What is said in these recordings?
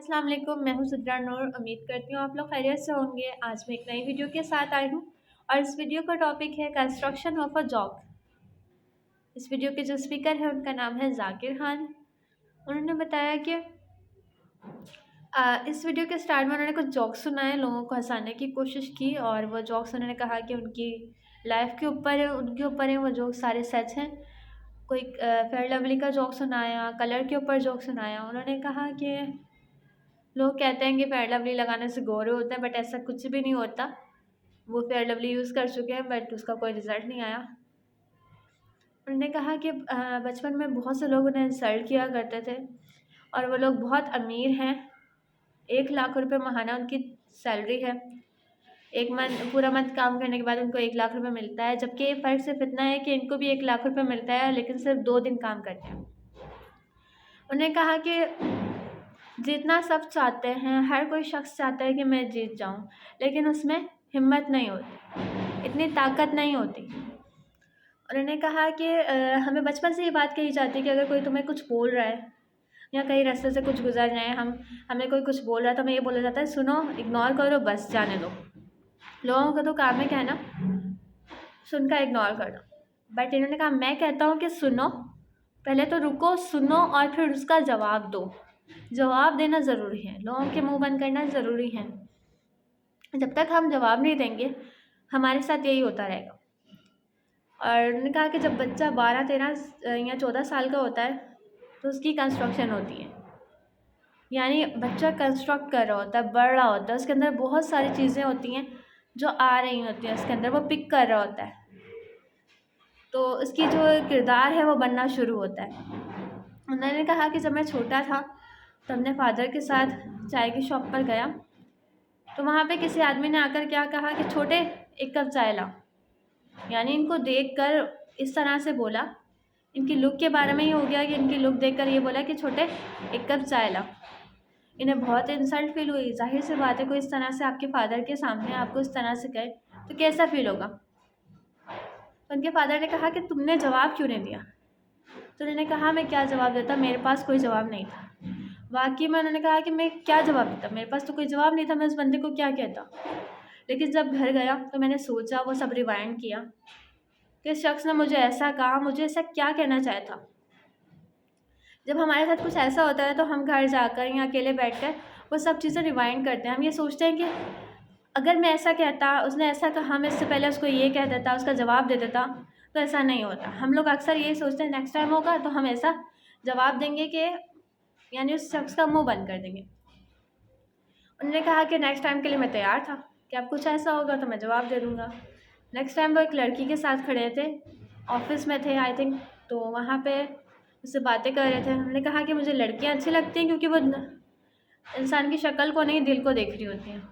अस्सलाम वालेकुम, मैं हूँ सिद्रा नूर। उम्मीद करती हूँ आप लोग खैरियत से होंगे। आज मैं एक नई वीडियो के साथ आई हूँ और इस वीडियो का टॉपिक है कंस्ट्रक्शन ऑफ अ जॉब। इस वीडियो के जो स्पीकर है उनका नाम है जाकिर खान। उन्होंने बताया कि इस वीडियो के स्टार्ट में उन्होंने कुछ जोक्स सुनाए, लोगों को हंसाने की कोशिश की और वो जोक्स उन्होंने कहा कि उनकी लाइफ के ऊपर है, उनके ऊपर है, वो जोक्स सारे सच हैं। कोई फेयर लवली का जोक सुनाया, कलर के ऊपर जोक सुनाया। उन्होंने कहा कि लोग कहते हैं कि फेयर लवली लगाने से गोरे होते हैं, बट ऐसा कुछ भी नहीं होता। वो फेयर लवली यूज़ कर चुके हैं बट उसका कोई रिज़ल्ट नहीं आया। उन्होंने कहा कि बचपन में बहुत से लोग उन्हें इंसल्ट किया करते थे और वो लोग बहुत अमीर हैं। 1 लाख रुपए महाना उनकी सैलरी है। एक मंथ, पूरा मंथ काम करने के बाद उनको 1 लाख रुपए मिलता है, जबकि फ़र्क सिर्फ इतना है कि इनको भी 1 लाख रुपए मिलता है, लेकिन सिर्फ 2 दिन काम करते हैं। उन्होंने कहा कि जीतना सब चाहते हैं, हर कोई शख्स चाहता है कि मैं जीत जाऊं, लेकिन उसमें हिम्मत नहीं होती, इतनी ताकत नहीं होती। उन्होंने कहा कि हमें बचपन से ये बात कही जाती है कि अगर कोई तुम्हें कुछ बोल रहा है या कहीं रास्ते से कुछ गुजर रहे हैं, हमें कोई कुछ बोल रहा है तो हमें ये बोला जाता है, सुनो, इग्नोर करो, बस जाने दो। लोगों का तो काम है कहना, सुनकर इग्नोर करना। बट इन्होंने कहा, मैं कहता हूँ कि सुनो, पहले तो रुको, सुनो और फिर उसका जवाब दो। जवाब देना ज़रूरी है, लोगों के मुंह बंद करना ज़रूरी है। जब तक हम जवाब नहीं देंगे हमारे साथ यही होता रहेगा। और उन्होंने कहा कि जब बच्चा 12, 13 या 14 साल का होता है तो उसकी कंस्ट्रक्शन होती है, यानी बच्चा कंस्ट्रक्ट कर रहा होता है, बढ़ रहा होता है, उसके अंदर बहुत सारी चीज़ें होती हैं जो आ रही होती हैं उसके अंदर, वो पिक कर रहा होता है, तो उसकी जो किरदार है वो बनना शुरू होता है। उन्होंने कहा कि जब मैं छोटा था तो अपने फादर के साथ चाय की शॉप पर गया, तो वहाँ पे किसी आदमी ने आकर क्या कहा कि छोटे, 1 कप चाय ला। यानी इनको देखकर इस तरह से बोला, इनकी लुक के बारे में ही हो गया कि इनकी लुक देखकर ये बोला कि छोटे, 1 कप चाय ला। इन्हें बहुत इंसल्ट फील हुई। जाहिर सी बात है, कोई इस तरह से आपके फादर के सामने आपको इस तरह से कहे तो कैसा फील होगा। तो उनके फादर ने कहा कि तुमने जवाब क्यों नहीं दिया। तो उन्होंने कहा, मैं क्या जवाब देता, मेरे पास कोई जवाब नहीं था। वाकई में उन्होंने कहा कि मैं क्या जवाब देता, मेरे पास तो कोई जवाब नहीं था, मैं उस बंदे को क्या कहता। लेकिन जब घर गया तो मैंने सोचा, वो सब रिवाइंड किया कि इस शख्स ने मुझे ऐसा कहा, मुझे ऐसा क्या कहना चाहा था। जब हमारे साथ कुछ ऐसा होता है तो हम घर जाकर या अकेले बैठकर वो सब चीज़ें रिवाइंड करते हैं। हम ये सोचते हैं कि अगर मैं ऐसा कहता, उसने ऐसा कहा, मैं इससे पहले उसको ये कह देता, उसका जवाब दे देता, तो ऐसा नहीं होता। हम लोग अक्सर यही सोचते हैं, नेक्स्ट टाइम होगा तो हम ऐसा जवाब देंगे कि यानी उस शख्स का मुंह बंद कर देंगे। उन्होंने कहा कि नेक्स्ट टाइम के लिए मैं तैयार था कि अब कुछ ऐसा होगा तो मैं जवाब दे दूँगा। नेक्स्ट टाइम वो एक लड़की के साथ खड़े थे, ऑफिस में थे आई थिंक, तो वहाँ पे उससे बातें कर रहे थे। उन्होंने कहा कि मुझे लड़कियाँ अच्छी लगती हैं क्योंकि वो इंसान की शक्ल को नहीं, दिल को देख रही होती हैं।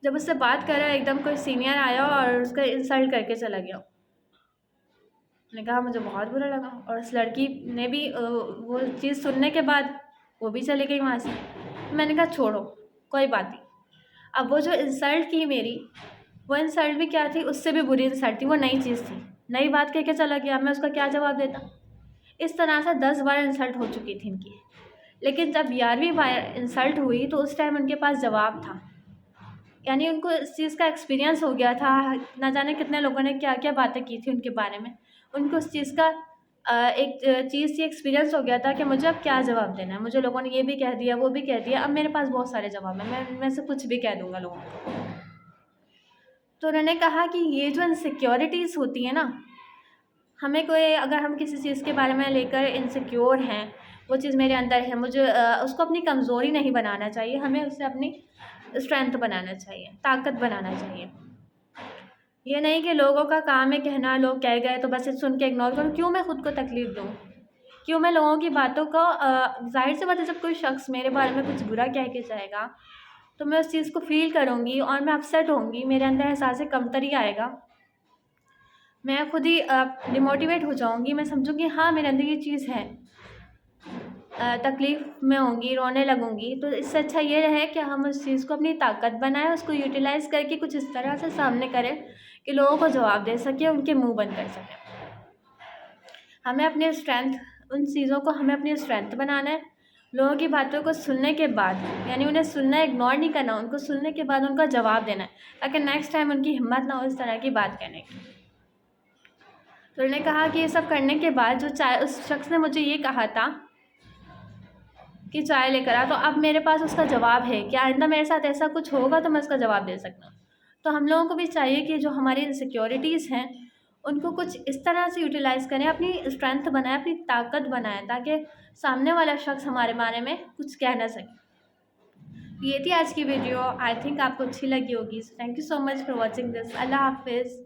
जब उससे बात कर रहा है, एकदम कोई सीनियर आया और उसका इंसल्ट करके चला गया। मैंने कहा, मुझे बहुत बुरा लगा और उस लड़की ने भी वो चीज़ सुनने के बाद वो भी चली गई वहाँ से। मैंने कहा, छोड़ो, कोई बात नहीं। अब वो जो इंसल्ट की मेरी, वो इंसल्ट भी क्या थी, उससे भी बुरी इंसल्ट थी, वो नई चीज़ थी, नई बात कह के चला गया, मैं उसका क्या जवाब देता। इस तरह से 10 बार इंसल्ट हो चुकी थी इनकी। लेकिन जब 11वीं बार इंसल्ट हुई तो उस टाइम उनके पास जवाब था, यानी उनको इस चीज़ का एक्सपीरियंस हो गया था। ना जाने कितने लोगों ने क्या क्या बातें की थी उनके बारे में, उनको उस चीज़ का एक चीज़ से एक्सपीरियंस हो गया था कि मुझे अब क्या जवाब देना है। मुझे लोगों ने ये भी कह दिया, वो भी कह दिया, अब मेरे पास बहुत सारे जवाब हैं, मैं इनमें से कुछ भी कह दूँगा लोगों को। तो उन्होंने कहा कि ये जो इनसिक्योरिटीज़ होती हैं ना, हमें कोई, अगर हम किसी चीज़ के बारे में लेकर इनसिक्योर हैं, वो चीज़ मेरे अंदर है, मुझे उसको अपनी कमज़ोरी नहीं बनाना चाहिए, हमें उससे अपनी स्ट्रेंथ बनाना चाहिए, ताकत बनाना चाहिए। ये नहीं कि लोगों का काम है कहना, लोग कह गए तो बस सुन के इग्नोर करूँ। क्यों मैं खुद को तकलीफ़ दूँ? क्यों मैं लोगों की बातों को ज़ाहिर सी बात है, जब कोई शख्स मेरे बारे में कुछ बुरा कह के जाएगा तो मैं उस चीज़ को फ़ील करूँगी और मैं अपसेट होंगी, मेरे अंदर एहसास कमतरी आएगा, मैं खुद ही डिमोटिवेट हो जाऊँगी। मैं समझूँगी हाँ, मेरे अंदर ये चीज़ है, तकलीफ़ में होंगी, रोने लगूँगी। तो इससे अच्छा ये है कि हम उस चीज़ को अपनी ताकत बनाएं, उसको यूटिलाइज़ करके कुछ इस तरह से सामने करें कि लोगों को जवाब दे सकें, उनके मुंह बंद कर सकें। हमें अपनी स्ट्रेंथ, उन चीज़ों को हमें अपनी स्ट्रेंथ बनाना है, लोगों की बातों को सुनने के बाद, यानी उन्हें सुनना, इग्नोर नहीं करना, उनको सुनने के बाद उनका जवाब देना है, ताकि नेक्स्ट टाइम उनकी हिम्मत ना हो इस तरह की बात कहने की। तो उन्होंने कहा कि ये सब करने के बाद जो चाय, उस शख्स ने मुझे ये कहा था कि चाय लेकर आ, तो अब मेरे पास उसका जवाब है कि आइंदा मेरे साथ ऐसा कुछ होगा तो मैं उसका जवाब दे सकता हूँ। तो हम लोगों को भी चाहिए कि जो हमारी इनसिक्योरिटीज़ हैं उनको कुछ इस तरह से यूटिलाइज़ करें, अपनी स्ट्रेंथ बनाएं, अपनी ताकत बनाएं, ताकि सामने वाला शख्स हमारे बारे में कुछ कह ना सके। ये थी आज की वीडियो। आई थिंक आपको अच्छी लगी होगी। Thank you so much for watching this. अल्लाह हाफिज़।